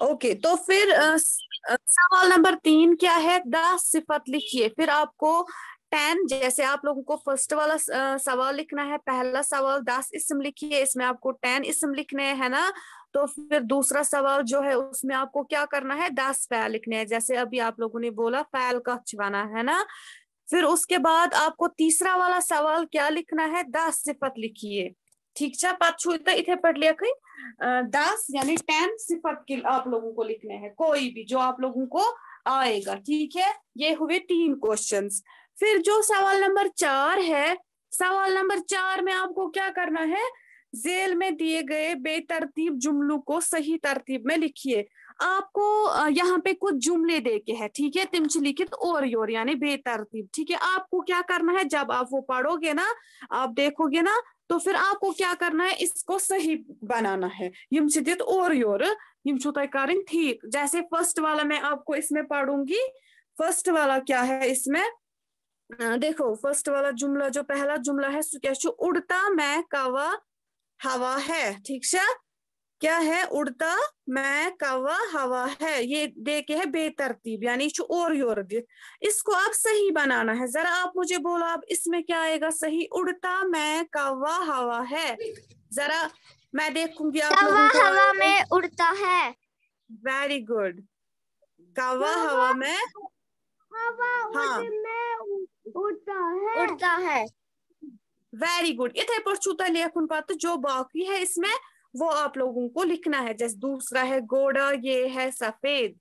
Okay, तो फिर सवाल नंबर 3 क्या है, 10 सिफत लिखिए। फिर आपको 10, जैसे आप लोगों को फर्स्ट वाला सवाल लिखना है, पहला सवाल 10 इसम लिखिए, इसमें आपको 10 इसम लिखने है ना। तो फिर दूसरा सवाल जो है उसमें आपको क्या करना है, 10 फैल लिखने हैं, जैसे अभी आप लोगों ने बोला फैल का छवाना है ना। फिर उसके बाद आपको तीसरा वाला सवाल क्या लिखना है, 10 सिफत लिखिए। ठीक है, पत इथे पढ़ लिया कहीं 10 यानी 10 सिफत के आप लोगों को लिखने हैं, कोई भी जो आप लोगों को आएगा। ठीक है, ये हुए 3 क्वेश्चंस। फिर जो सवाल नंबर 4 है, सवाल नंबर 4 में आपको क्या करना है, जेल में दिए गए बेतरतीब जुमलों को सही तरतीब में लिखिए। आपको यहाँ पे कुछ जुमले दे के है, ठीक है, तिमच लिखित और योर यानी बेतरतीब। ठीक है, आपको क्या करना है, जब आप वो पढ़ोगे ना, आप देखोगे ना, तो फिर आपको क्या करना है, इसको सही बनाना है। यम दित और योर, यम छु तय करें ठीक। जैसे फर्स्ट वाला मैं आपको इसमें पढ़ूंगी। फर्स्ट वाला क्या है इसमें, देखो फर्स्ट वाला जुमला, जो पहला जुमला है सो क्या, उड़ता मैं कवा हवा है। ठीक है, क्या है, उड़ता मैं कवा हवा है, ये दे के है बेतरतीब यानी और योर। इसको आप सही बनाना है, जरा आप मुझे बोलो, आप इसमें क्या आएगा सही, उड़ता मैं कवा हवा है। जरा मैं देखूंगी आप कौवा लोगों को हवा आएगा। में उड़ता है। वेरी गुड, कवा हवा में, हाँ उड़ता है। Very good. इथे पर छूता लेखन पाते जो बाकी है इसमें वो आप लोगों को लिखना है। जैसे दूसरा है घोड़ा, ये है सफेद।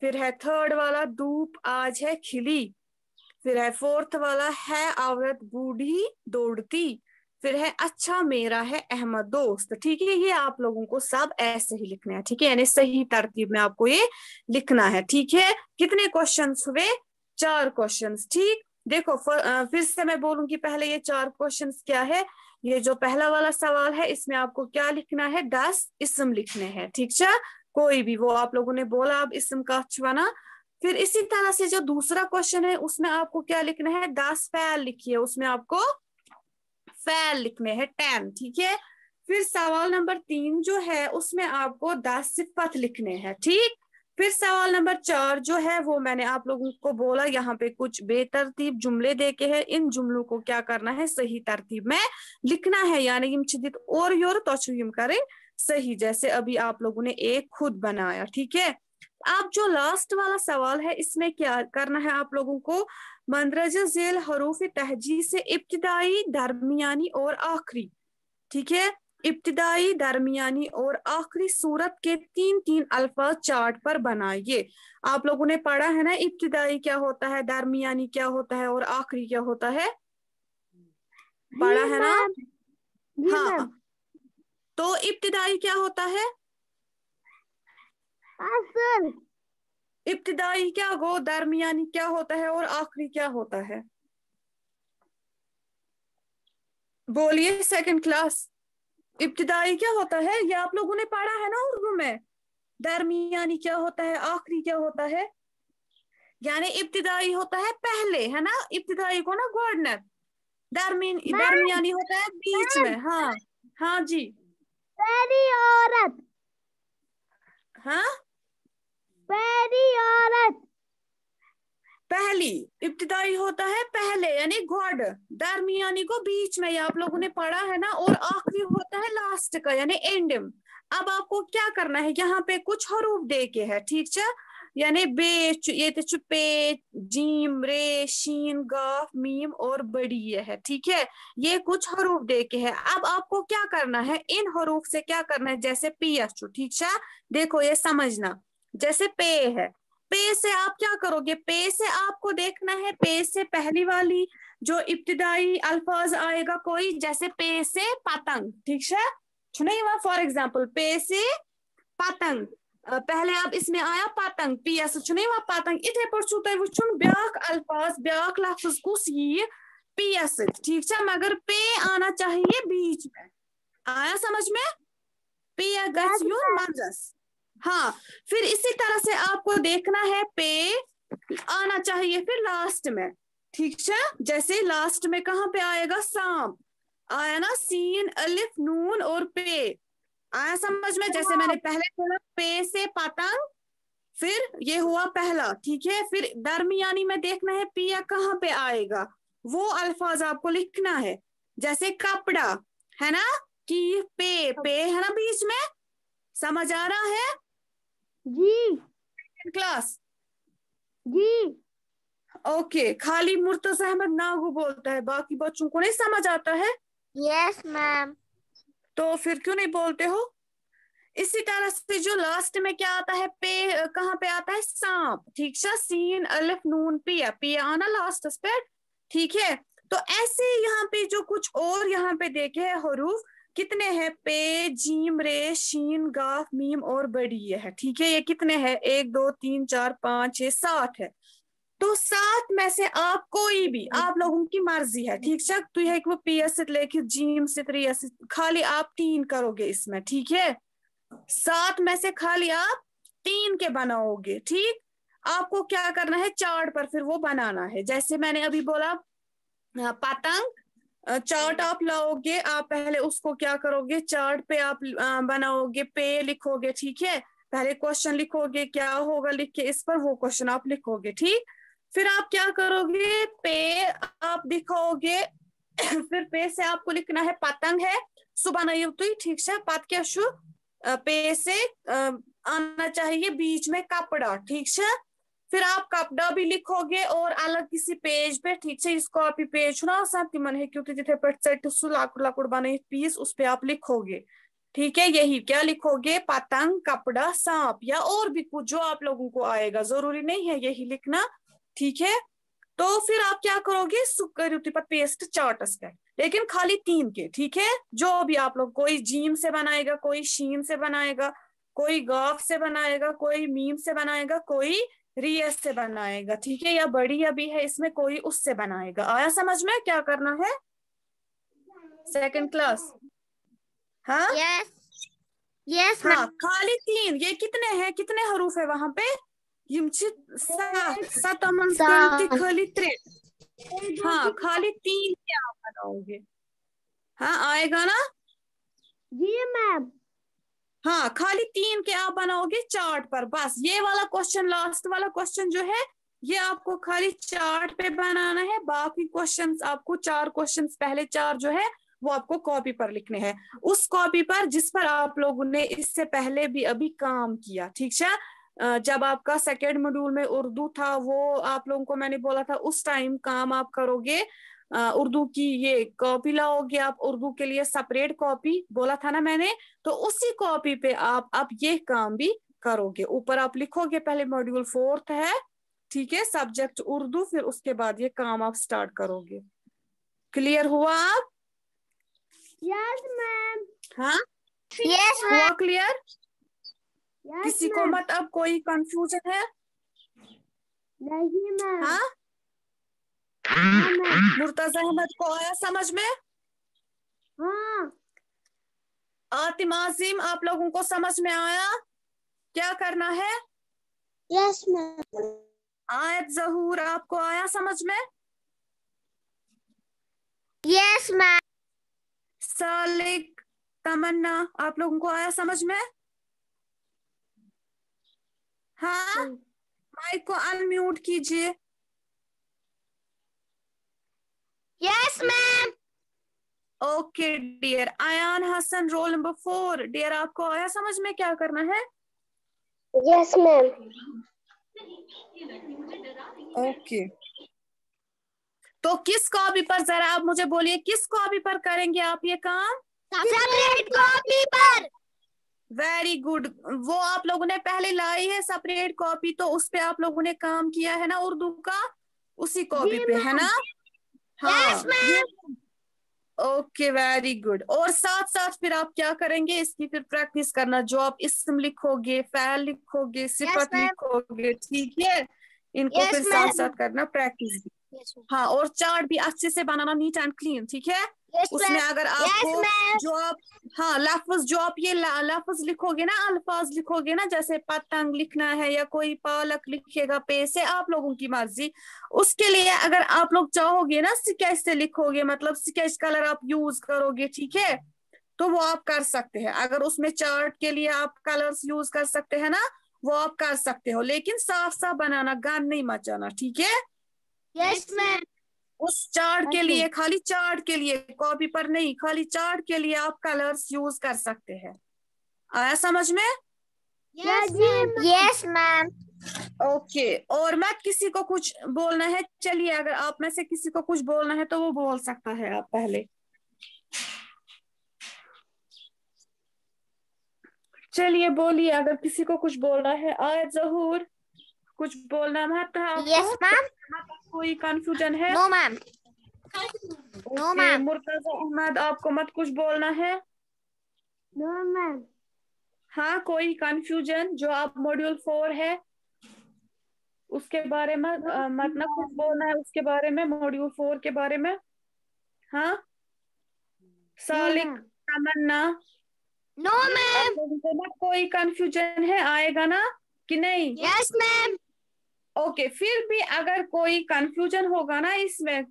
फिर है थर्ड वाला धूप आज है खिली। फिर है फोर्थ वाला है औरत बूढ़ी दौड़ती। फिर है अच्छा मेरा है अहमद दोस्त। ठीक है, ये आप लोगों को सब ऐसे ही लिखना है। ठीक है, यानी सही तरतीब में आपको ये लिखना है। ठीक है, कितने क्वेश्चंस हुए, 4 क्वेश्चंस। ठीक, देखो फिर से मैं बोलूंगी, पहले ये 4 क्वेश्चंस क्या है। ये जो पहला वाला सवाल है इसमें आपको क्या लिखना है, 10 इसम लिखने हैं। ठीक है, कोई भी, वो आप लोगों ने बोला अब इसम का छुआना। फिर इसी तरह से जो दूसरा क्वेश्चन है उसमें आपको क्या लिखना है, 10 फैल लिखिए, उसमें आपको फैल लिखने हैं 10। ठीक है, फिर सवाल नंबर 3 जो है उसमें आपको 10 सिफत लिखने हैं। ठीक, फिर सवाल नंबर 4 जो है वो मैंने आप लोगों को बोला, यहाँ पे कुछ बेतरतीब जुमले देके हैं, इन जुमलों को क्या करना है, सही तरतीब में लिखना है। यानी यम छिदित और योर तो यम करें सही, जैसे अभी आप लोगों ने एक खुद बनाया। ठीक है, अब जो लास्ट वाला सवाल है इसमें क्या करना है आप लोगों को, मंदरजा झेल हरूफ तहजी से इब्तिदाई दरमियानी और आखिरी। ठीक है, इब्तिदाई दरमियानी और आखिरी सूरत के 3-3 अल्फाज चार्ट पर बनाइए। आप लोगों ने पढ़ा है ना, इब्तिदाई क्या होता है, दरमियानी क्या होता है और आखिरी क्या होता है, पढ़ा है ना। हाँ, तो इब्तिदाई क्या होता है, इब्तिदाई क्या गो, दरमियानी क्या होता है और आखिरी क्या होता है, बोलिए सेकंड क्लास। इब्तिदाई क्या होता है, ये आप लोगों ने पढ़ा है ना उर्दू में। दरमियानी क्या होता है, आखिरी क्या होता है। यानी इब्तिदाई होता है पहले, है ना, इब्तिदाई को ना गवर्नर, दरमियानी होता है बीच में। हाँ हाँ जी, पहली औरत, हाँ पहली औरत, पहली, इब्तिदाई होता है पहले यानी गॉड, दरमियानी को बीच में, ये आप लोगों ने पढ़ा है ना, और आखिरी होता है लास्ट का यानी एंडिम। अब आपको क्या करना है, यहाँ पे कुछ हरूफ दे के है। ठीक है, यानी बे, ये पे, जीम, रे, शीन, गाफ, मीम और बड़ी ये है। ठीक है, ये कुछ हरूफ दे के है। अब आपको क्या करना है, इन हरूफ से क्या करना है, जैसे पी एस। ठीक है, देखो ये समझना, जैसे पे है, पे से आप क्या करोगे, पे से आपको देखना है, पे से पहली वाली जो इब्तिदाई अल्फाज आएगा कोई, जैसे पे से पतंग। ठीक है, नहीं हुआ, फॉर एग्जाम्पल पे से पतंग, पहले आप इसमें आया पतंग, पी एस नहीं हुआ पतंग, इथे पर तुह वुन ब्याक अल्फाज, ब्याक लफ्ज कुछ ये पी एस। ठीक है, मगर पे आना चाहिए बीच में, आया समझ में, पे गस यून मंजस। हाँ, फिर इसी तरह से आपको देखना है, पे आना चाहिए फिर लास्ट में। ठीक है, जैसे लास्ट में कहाँ पे आएगा, सांप आया ना, सीन अलिफ नून और पे, आया समझ में? जैसे मैंने पहले बोला पे से पतंग, फिर ये हुआ पहला, ठीक है। फिर दरमियानी में देखना है पिया कहाँ पे आएगा, वो अल्फाज आपको लिखना है। जैसे कपड़ा है ना, कि पे है ना बीच में, समझ आ रहा है जी क्लास? जी। ओके, खाली मुर्तजा अहमद नागू बोलता है, बाकी बच्चों को नहीं समझ आता है, यस मैम। तो फिर क्यों नहीं बोलते हो? इसी तरह से जो लास्ट में क्या आता है, पे कहाँ पे आता है, सांप, ठीक है, सीन अलिफ नून पिया, पिया आना लास्ट पे, ठीक है। तो ऐसे यहाँ पे जो कुछ और यहाँ पे देखे है हरूफ, कितने हैं, पे जीम रे शीन गाफ मीम और बड़ी ये है, ठीक है। ये कितने हैं, 1 2 3 4 5 6 7 है। तो 7 में से आप कोई भी, आप लोगों की मर्जी है, ठीक है। तो यह वो पी एस लेके जीम से खाली आप 3 करोगे इसमें, ठीक है। 7 में से खाली आप 3 के बनाओगे, ठीक। आपको क्या करना है, चार्ट पर फिर वो बनाना है। जैसे मैंने अभी बोला पतंग, चार्ट आप लाओगे, आप पहले उसको क्या करोगे, चार्ट पे आप बनाओगे, पे लिखोगे, ठीक है। पहले क्वेश्चन लिखोगे क्या होगा लिख के, इस पर वो क्वेश्चन आप लिखोगे, ठीक। फिर आप क्या करोगे, पे आप दिखाओगे फिर पे से आपको लिखना है पतंग है, सुबह नहीं होती, ठीक है। पत क्या शु, पे से आना चाहिए बीच में कपड़ा, ठीक है। फिर आप कपड़ा भी लिखोगे और अलग किसी पेज पे, ठीक है। इसको आप पेज ना सब मन है क्योंकि जिथे पे लाकुड़ लाकुड़ बने पीस, उस पे आप लिखोगे, ठीक है। यही क्या लिखोगे, पतंग कपड़ा सांप, या और भी कुछ जो आप लोगों को आएगा, जरूरी नहीं है यही लिखना, ठीक है। तो फिर आप क्या करोगे, सुकर पर पेस्ट चार्टस पे, लेकिन खाली 3 के, ठीक है। जो भी आप लोग, कोई जीम से बनाएगा, कोई शीन से बनाएगा, कोई गाफ से बनाएगा, कोई मीम से बनाएगा, कोई रियस से बनाएगा, ठीक है। या बड़ी अभी है इसमें, कोई उससे बनाएगा। आया समझ में क्या करना है सेकंड क्लास? हाँ यस यस हाँ, मैम। खाली 3, ये कितने हैं, कितने हरूफ है वहां पे, यम सतमन खाली 3, हाँ खाली 3 के आप बनाओगे। हाँ आएगा ना? जी मैम। हाँ खाली 3 के आप बनाओगे चार्ट पर, बस ये वाला क्वेश्चन, लास्ट वाला क्वेश्चन जो है, ये आपको खाली चार्ट पे बनाना है। बाकी क्वेश्चंस आपको 4 क्वेश्चंस, पहले 4 जो है वो आपको कॉपी पर लिखने हैं, उस कॉपी पर जिस पर आप लोगों ने इससे पहले भी अभी काम किया, ठीक है। जब आपका सेकेंड मॉड्यूल में उर्दू था, वो आप लोगों को मैंने बोला था उस टाइम काम आप करोगे। उर्दू की ये कॉपी लाओगे आप, उर्दू के लिए सेपरेट कॉपी बोला था ना मैंने, तो उसी कॉपी पे आप अब ये काम भी करोगे। ऊपर आप लिखोगे पहले मॉड्यूल 4 है, ठीक है, सब्जेक्ट उर्दू, फिर उसके बाद ये काम आप स्टार्ट करोगे। क्लियर हुआ आप? Yes ma'am. हाँ यस हुआ मैम। क्लियर? यस किसी को मैम। मत अब कोई कंफ्यूजन है? नहीं मैम। हाँ हाँ मैम। मुर्तजा अहमद को आया समझ में? हाँ। आतिम आजिम आप लोगों को समझ में आया क्या करना है? Yes ma'am. आयत जहूर आपको आया समझ में? Yes ma'am. सालिक तमन्ना आप लोगों को आया समझ में? हाँ माइक को अनम्यूट कीजिए। Yes ma'am. Okay dear. Ayan Hasan roll number 4, dear आपको आया समझ में क्या करना है? Yes ma'am. ओके, तो किस कॉपी पर, जरा आप मुझे बोलिए किस कॉपी पर करेंगे आप ये काम? सेपरेट कॉपी पर। वेरी गुड, वो आप लोगों ने पहले लाई है सेपरेट कॉपी, तो उस पे आप लोगों ने काम किया है ना उर्दू का, उसी कॉपी जी पे है ना? हाँ yes ma'am. Okay very good. और साथ साथ फिर आप क्या करेंगे, इसकी फिर प्रैक्टिस करना, जो आप इसम लिखोगे, फैल लिखोगे, सिफत मैम। लिखोगे, ठीक है, इनको यस फिर साथ मैम। साथ करना प्रैक्टिस भी। हाँ और चार्ट भी अच्छे से बनाना, नीट एंड क्लीन, ठीक है। यस उसमें मैम। अगर यस आपको मैम। जो आप, हाँ लफ्ज जो आप ये लफ्ज लिखोगे ना, अल्फाज लिखोगे ना, जैसे पतंग लिखना है या कोई पालक लिखेगा पे से, आप लोगों की मर्जी। उसके लिए अगर आप लोग चाहोगे ना स्केच से लिखोगे, मतलब स्केच कलर आप यूज करोगे, ठीक है, तो वो आप कर सकते हैं। अगर उसमें चार्ट के लिए आप कलर्स यूज कर सकते हैं ना, वो आप कर सकते हो, लेकिन साफ साफ बनाना, गंद नहीं मचाना, ठीक है? Yes, ma'am. उस चार्ट के Okay. लिए, खाली चार्ट के लिए, कॉपी पर नहीं, खाली चार्ट के लिए आप कलर्स यूज कर सकते हैं। आया समझ में? Yes, ma'am. Yes, ma'am. Okay, और मत किसी को कुछ बोलना है। चलिए, अगर आप में से किसी को कुछ बोलना है तो वो बोल सकता है। आप पहले चलिए बोलिए, अगर किसी को कुछ बोलना है। आयत जहूर, कुछ बोलना मत है आपको? Yes, ma'am. कोई कंफ्यूजन है? No, ma'am. No, okay, ma'am. Murtaza Ahmed, आपको मत कुछ बोलना है? No, ma'am. हाँ, कोई कंफ्यूजन? जो आप मॉड्यूल 4 है उसके बारे में मत ना कुछ बोलना है, उसके बारे में, मॉड्यूल 4 के बारे में। हाँ, सालिक, तमन्ना, No, ma'am. आप लोगों को मत कोई कंफ्यूजन है? आएगा ना कि नहीं? Yes, ma'am. ओके, फिर भी अगर कोई कंफ्यूजन होगा ना इसमें,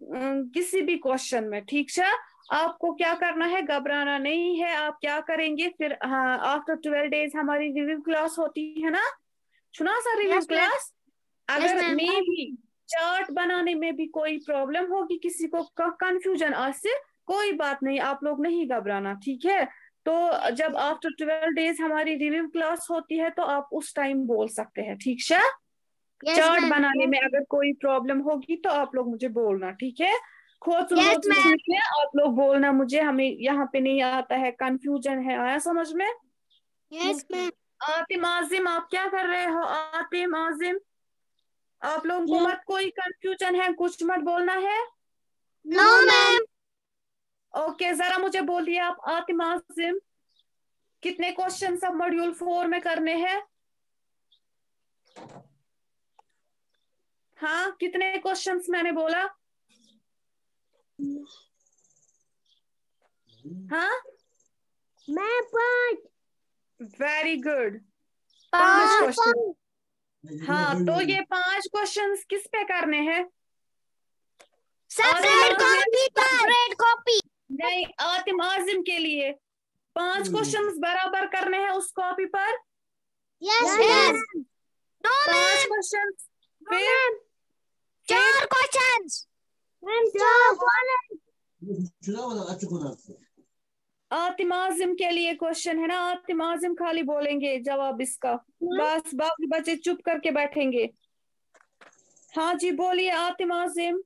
किसी भी क्वेश्चन में, ठीक है, आपको क्या करना है? घबराना नहीं है। आप क्या करेंगे फिर? हाँ, आफ्टर 12 डेज हमारी रिव्यू क्लास होती है ना, सुना सा review Yes, ma'am. Class. Yes, अगर ma'am. मे भी चार्ट बनाने में भी कोई प्रॉब्लम होगी, किसी को कंफ्यूजन आज से, कोई बात नहीं, आप लोग नहीं घबराना, ठीक है? तो जब आफ्टर 12 डेज हमारी रिव्यू क्लास होती है तो आप उस टाइम बोल सकते हैं, ठीक है? Yes, chart ma'am. बनाने में अगर कोई प्रॉब्लम होगी तो आप लोग मुझे बोलना, ठीक है? खोचुन Yes, वोचुन ma'am. ठीक है, आप लोग बोलना मुझे, हमें यहाँ पे नहीं आता है, कंफ्यूजन है। आया समझ में? Yes, ma'am. आतिम आजिम, आप क्या कर रहे हो? आतिम आजिम, आप लोगों को मत कोई कंफ्यूजन है? कुछ मत बोलना है? No, ma'am. ओके, जरा मुझे बोलिए आप, आतिम आजिम, कितने क्वेश्चन सब मॉड्यूल 4 में करने हैं? हाँ, कितने क्वेश्चंस मैंने बोला? हाँ, मैं 5. Very good, 5 question. हाँ, तो ये 5 क्वेश्चंस किस पे करने हैं? Separate copy पर. Separate copy. नहीं, आतिम आजिम के लिए 5 क्वेश्चंस बराबर करने हैं उस कॉपी पर। Yes, yes. No, 5 ma'am. Questions, No, फिर ma'am. 4 questions. Ma'am, 4. आतिम आजिम के लिए क्वेश्चन है ना? आतिम आजिम खाली बोलेंगे जवाब इसका, बस बाकी बच्चे चुप करके बैठेंगे। हाँ जी, बोलिए आतिम आजिम,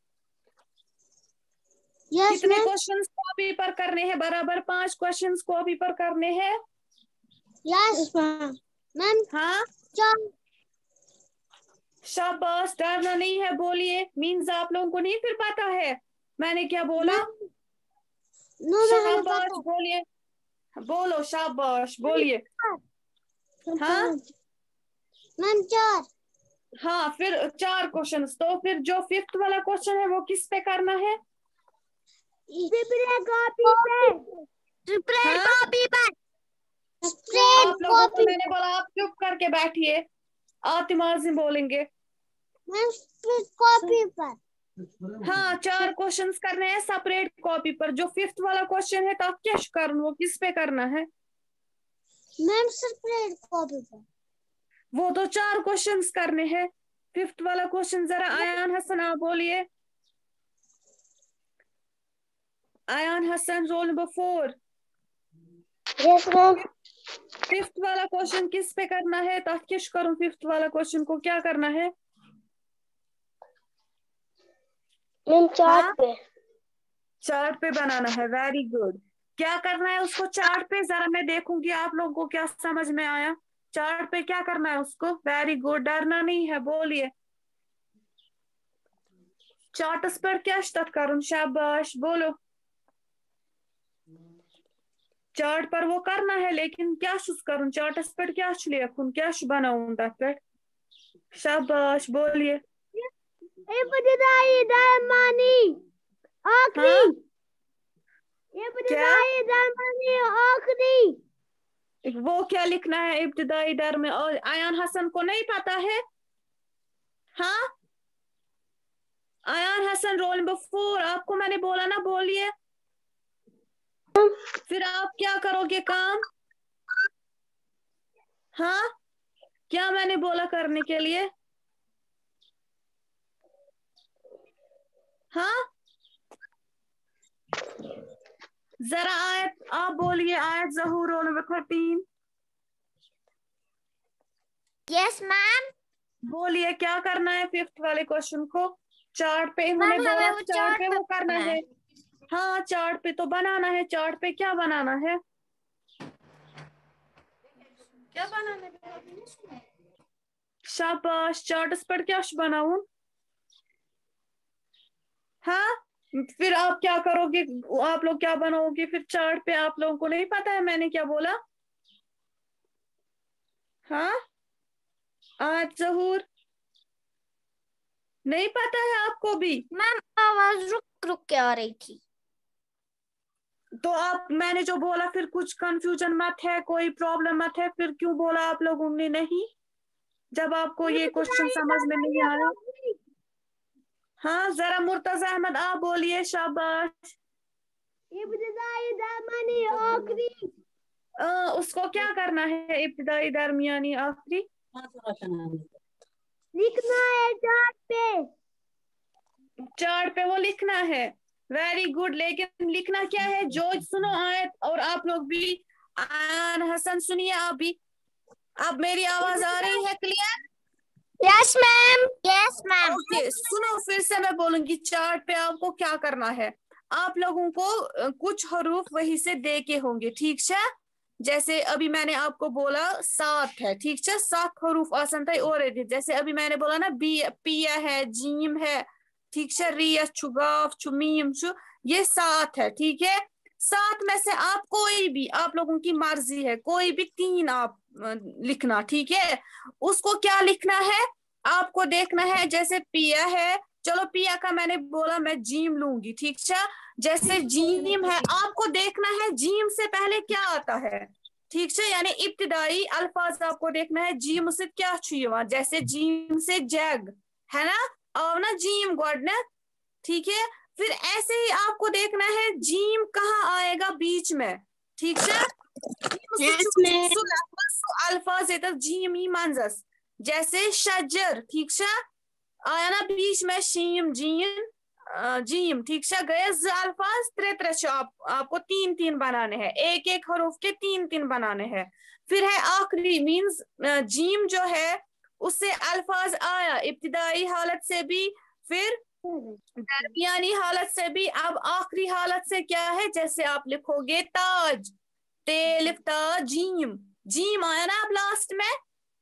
Yes, कितने ma'am. क्वेश्चंस कॉपी पर करने हैं? बराबर 5 क्वेश्चंस कॉपी पर करने हैं। Yes, ma'am. Ma'am, हाँ, 4. शाबाश, डरना नहीं है, बोलिए। मीन्स आप लोगों को नहीं फिर पता है मैंने क्या बोला? No, ma'am. शाबाश बोलिए, बोलो शाबाश बोलिए। हाँ Ma'am, 4. हाँ, फिर 4 क्वेश्चंस। तो फिर जो 5th वाला क्वेश्चन है वो किस पे करना है? Separate copy पे. Separate हाँ? copy पर. आप Separate लोगों को copy. मैंने बोला आप चुप करके बैठिए, आतिम आजिम बोलेंगे। Ma'am, separate copy पर. हाँ, 4 क्वेश्चंस करने हैं सेपरेट कॉपी पर। जो 5th वाला क्वेश्चन है तो आप क्या करना, वो किस पे करना है? Ma'am, separate copy पर. वो तो 4 क्वेश्चंस करने हैं। 5th वाला क्वेश्चन जरा आयान हसन आप बोलिए। Ayan Hasan, roll number 4। Yes, ma'am. 5th वाला क्वेश्चन किस पे करना है? तफ्तीश करूं 5th वाला क्वेश्चन को क्या करना है? Ma'am, हाँ, चार्ट पे. चार्ट पे बनाना है। Very good. क्या करना है उसको चार्ट पे? जरा मैं देखूंगी आप लोगों को क्या समझ में आया। चार्ट पे क्या करना है उसको? वेरी गुड, डरना नहीं है, बोलिए। चार्ट्स पर क्या स्टार्ट करूं? शाबाश, बोलो। चार्ट पर वो करना है, लेकिन क्या करूं? चार्ट्स पर क्या लिखूं, क्या बनाऊं तथ पे? शाबाश, बोलिए। ابتدائي درمانی آخری. हाँ, क्या ابتدائي درمانی آخری. वो क्या लिखना है इब्तिदाई दर में? और आयान हसन को नहीं पता है? हाँ, आयान हसन, रोल नंबर 4, आपको मैंने बोला ना, बोलिए। फिर आप क्या करोगे काम? हाँ, क्या मैंने बोला करने के लिए? हाँ, जरा आयत आप बोलिए, आयत ज़हूर रोल नंबर 13। Yes ma'am. बोलिए क्या करना है 5th वाले क्वेश्चन को? चार्ट पे इन्होंने मैम, बोला हमें वो चार्ट पे वो करना बनाना है। है। हाँ, चार्ट पे तो बनाना है। चार्ट पे क्या बनाना है? क्या बनाना है? शाबाश, चार्ट पर क्या बनाऊं? हाँ, फिर आप क्या करोगे? आप लोग क्या बनाओगे फिर चार्ट पे? आप लोगों को नहीं पता है मैंने क्या बोला? हाँ, आज ज़हूर नहीं पता है आपको भी? मैम आवाज रुक रुक के आ रही थी। तो आप, मैंने जो बोला फिर कुछ कंफ्यूजन मत है, कोई प्रॉब्लम मत है, फिर क्यों बोला आप लोगों ने नहीं जब आपको ये क्वेश्चन समझ में नहीं आया? हाँ, जरा मुर्तजा अहमद आप बोलिए। शाबाश। उसको क्या करना है? इब्तिदाई, दरमियानी, आखिरी लिखना है चार्ट पे। चार्ट पे वो लिखना है। वेरी गुड, लेकिन लिखना क्या है? जो सुनो आयत, और आप लोग भी, आयान, हसन सुनिए आप भी। अब मेरी आवाज आ रही है clear? Yes ma'am. Yes ma'am. Okay, सुनो फिर से मैं बोलूंगी। चार्ट पे आपको क्या करना है? आप लोगों को कुछ हरूफ वही से दे के होंगे, ठीक है? जैसे अभी मैंने आपको बोला 7 है, ठीक है? 7 हरूफ आसन था। और जैसे अभी मैंने बोला ना, बी पिया है, जीम है, ठीक है, रिया, छुगाफ, छुमीम, छु, ये 7 है, ठीक है? 7 में से आप कोई भी, आप लोगों की मर्जी है, कोई भी 3 आप लिखना, ठीक है? उसको क्या लिखना है आपको देखना है। जैसे पिया है, चलो पिया का मैंने बोला मैं जीम लूंगी, ठीक है? जैसे जीम है, आपको देखना है जीम से पहले क्या आता है, ठीक है? यानी इब्तिदाई अल्फाज आपको देखना है जीम से क्या छुआ। जैसे जीम से जैग है ना, और ना जीम गॉड ना, ठीक है? फिर ऐसे ही आपको देखना है जीम कहाँ आएगा बीच में, ठीक है? अल्फाज जीम ही मंजस। जैसे शजर, ठीक है, आया ना बीच में शीम जीम, जीम, ठीक है? गए अल्फाज त्रे आपको 3 बनाने हैं, एक एक हरूफ के 3 बनाने हैं। फिर है आखिरी, मींस जीम जो है उससे अल्फाज आया इब्तिदाई हालत से भी, फिर दरमियानी हालत से भी, अब आखिरी हालत से क्या है? जैसे आप लिखोगे ताज, तेलिफ ता जीम, जीम आया ना अब लास्ट में,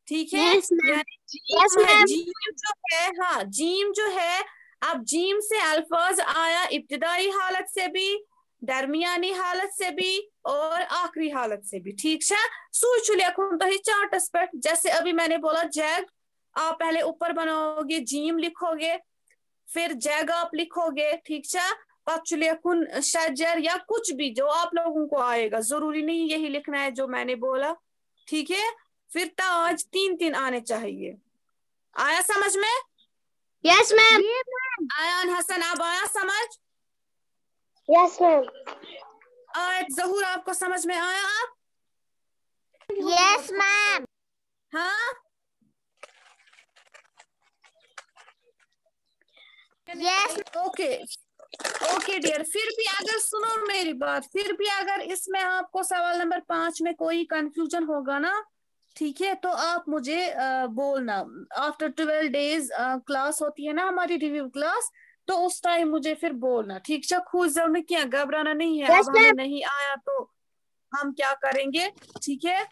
ठीक है? यानी जीम है, जीम जो है, हाँ जीम जो है, अब जीम से अल्फाज आया इब्तिदाई हालत से भी, दरमियानी हालत से भी, और आखिरी हालत से भी, ठीक है? सूच लिखूं तो ही चार्टस पर। जैसे अभी मैंने बोला जैग, आप पहले ऊपर बनाओगे, जीम लिखोगे, फिर जैग आप लिखोगे, ठीक है? पचुलेखुन, शजर, या कुछ भी जो आप लोगों को आएगा, जरूरी नहीं यही लिखना है जो मैंने बोला, ठीक है? फिर ताज 3 आने चाहिए। आया समझ में? Yes ma'am. आयान, हसन, अब आया समझ? Yes ma'am. आयत ज़हूर आपको समझ में आया? आप? Yes ma'am. हाँ, यस। Okay okay dear. फिर भी अगर सुनो मेरी बात, फिर भी अगर इसमें आपको सवाल नंबर 5 में कोई कंफ्यूजन होगा ना, ठीक है, तो आप मुझे बोलना। आफ्टर 12 डेज क्लास होती है ना हमारी, रिव्यू क्लास, तो उस टाइम मुझे फिर बोलना, ठीक है? खुद जरूर क्या घबराना नहीं है। यस अब हमें मैम। नहीं आया तो हम क्या करेंगे, ठीक है?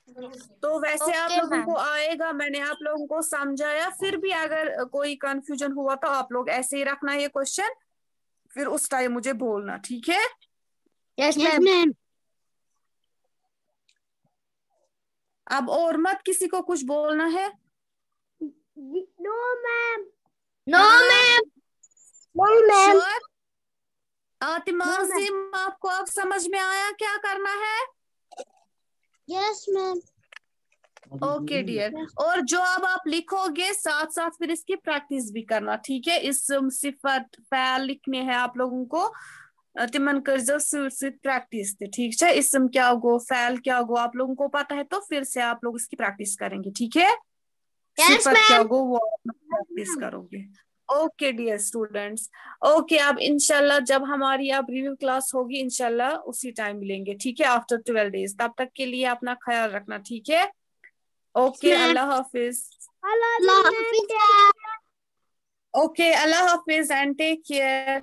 तो वैसे आप ओके लोगों को मैम। आएगा, मैंने आप लोगों को समझाया। फिर भी अगर कोई कंफ्यूजन हुआ तो आप लोग ऐसे ही रखना ये क्वेश्चन, फिर उस टाइम मुझे बोलना, ठीक है? Yes ma'am. अब और मत किसी को कुछ बोलना है। No ma'am. No ma'am. नहीं मैम। श्योर? आतिमाजिम, आपको अब समझ में आया क्या करना है? Yes ma'am. Okay dear. और जो अब आप लिखोगे साथ साथ फिर इसकी प्रैक्टिस भी करना, ठीक है? इस सिफत फैल लिखने हैं आप लोगों को, تمن کرزو سۭتۍ سۭتۍ پریکٹس تہِ ٹھیک ہے. اسم کیا گو فعل کیا گو آپ لوگوں کو پتا ہے تو پھر سے آپ لوگ اس کی پریکٹس کریں گے ٹھیک ہے. Yes, صفت کیا ma'am. گو وہ پریکٹس کرو گے. Okay dear students. اوکے اب انشاءاللہ جب ہماری اب ریویو کلاس ہوگی انشاءاللہ اسی ٹائم ملیں گے ٹھیک ہے آفٹر 12 days. تب تک کے لیے اپنا خیال رکھنا ٹھیک ہے. Okay ma'am. اللہ حافظ. Allah Hafiz. اوکے اللہ حافظ اینڈ ٹیک کیئر.